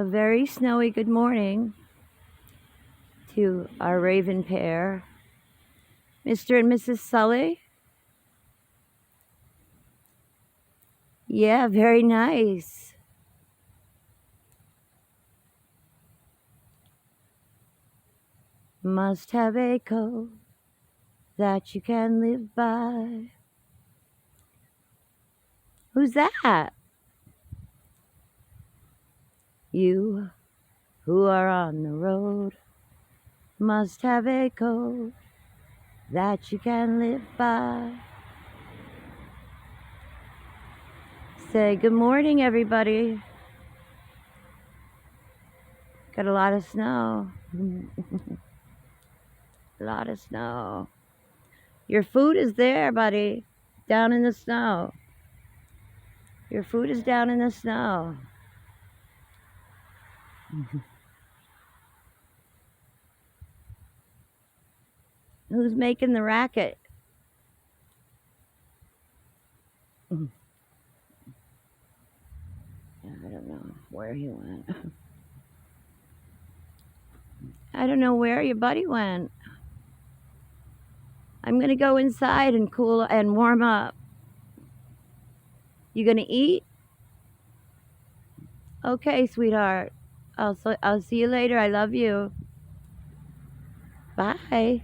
A very snowy good morning to our raven pair, Mr. and Mrs. Sully. Yeah, very nice. Must have a code that you can live by. Who's that? You who are on the road must have a code that you can live by. Say good morning, everybody. Got a lot of snow. A lot of snow. Your food is there, buddy. Down in the snow. Your food is down in the snow. Who's making the racket? I don't know where he went. I don't know where your buddy went. I'm gonna go inside and cool and warm up. You gonna eat? Okay, sweetheart. I'll see you later. I love you. Bye.